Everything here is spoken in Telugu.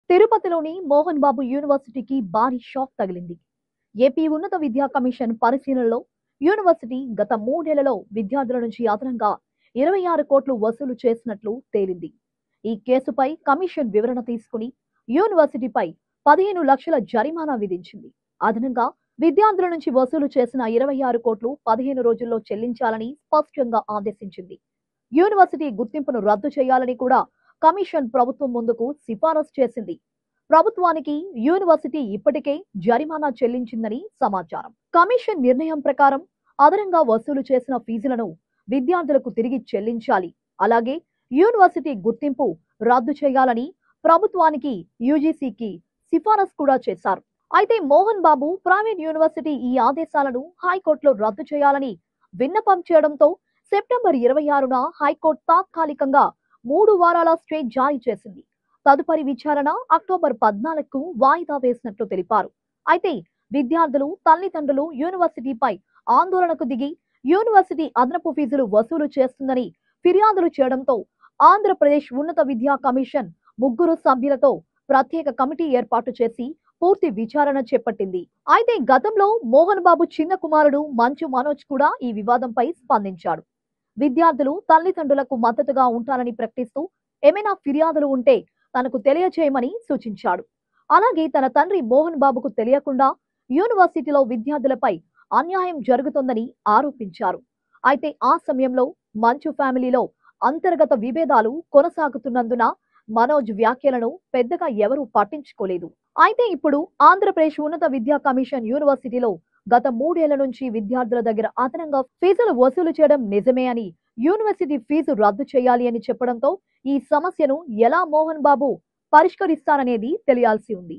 తిరుపతిలోని మోహన్ బాబు యూనివర్సిటీకి భారీ షాక్ తగిలింది. ఏపీ ఉన్నత విద్యా కమిషన్ పరిశీలనలో యూనివర్సిటీ గత 3 ఏళ్లలో విద్యార్థుల నుంచి అదనంగా 26 కోట్లు వసూలు చేసినట్లు తేలింది. ఈ కేసుపై కమిషన్ వివరణ తీసుకుని యూనివర్సిటీపై 15 లక్షల జరిమానా విధించింది. అదనంగా విద్యార్థుల నుంచి వసూలు చేసిన 26 కోట్లు 15 రోజుల్లో చెల్లించాలని స్పష్టంగా ఆదేశించింది. యూనివర్సిటీ గుర్తింపును రద్దు చేయాలని కూడా కమిషన్ ప్రభుత్వం ముందుకు సిఫారసు చేసింది. ప్రభుత్వానికి యూనివర్సిటీ ఇప్పటికే జరిమానా చెల్లించిందని సమాచారం. కమిషన్ నిర్ణయం ప్రకారం అదనంగా వసూలు చేసిన ఫీజులను విద్యార్థులకు తిరిగి చెల్లించాలి. అలాగే యూనివర్సిటీ గుర్తింపు రద్దు చేయాలని ప్రభుత్వానికి యూజీసీకి సిఫారసు కూడా చేశారు. అయితే మోహన్ బాబు ప్రైవేట్ యూనివర్సిటీ ఈ ఆదేశాలను హైకోర్టులో రద్దు చేయాలని విన్నపం చేయడంతో సెప్టెంబర్ 26న హైకోర్టు తాత్కాలికంగా 3 వారాల స్టే జారీ చేసింది. తదుపరి విచారణ అక్టోబర్ 14కు వాయిదా వేసినట్లు తెలిపారు. అయితే విద్యార్థులు, తల్లిదండ్రులు యూనివర్సిటీపై ఆందోళనకు దిగి యూనివర్సిటీ అదనపు ఫీజులు వసూలు చేస్తుందని ఫిర్యాదులు చేయడంతో ఆంధ్రప్రదేశ్ ఉన్నత విద్యా కమిషన్ 3 సభ్యులతో ప్రత్యేక కమిటీ ఏర్పాటు చేసి పూర్తి విచారణ చేపట్టింది. అయితే గతంలో మోహన్ బాబు చిన్న కుమారుడు మంచు మనోజ్ కూడా ఈ వివాదంపై స్పందించాడు. విద్యార్థులు, తల్లిదండ్రులకు మద్దతుగా ఉంటానని ప్రకటిస్తూ ఏమైనా ఫిర్యాదులు ఉంటే తనకు తెలియజేయమని సూచించాడు. అలాగే తన తండ్రి మోహన్ బాబుకు తెలియకుండా యూనివర్సిటీలో విద్యార్థులపై అన్యాయం జరుగుతోందని ఆరోపించారు. అయితే ఆ సమయంలో మంచు ఫ్యామిలీలో అంతర్గత విభేదాలు కొనసాగుతున్నందున మనోజ్ వ్యాఖ్యలను పెద్దగా ఎవరూ పట్టించుకోలేదు. అయితే ఇప్పుడు ఆంధ్రప్రదేశ్ ఉన్నత విద్యా కమిషన్ యూనివర్సిటీలో గత 3 ఏళ్ల నుంచి విద్యార్థుల దగ్గర అదనంగా ఫీజులు వసూలు చేయడం నిజమే అని, యూనివర్సిటీ ఫీజు రద్దు చేయాలి అని చెప్పడంతో ఈ సమస్యను ఎలా మోహన్ బాబు పరిష్కరిస్తారనేది తెలియాల్సి ఉంది.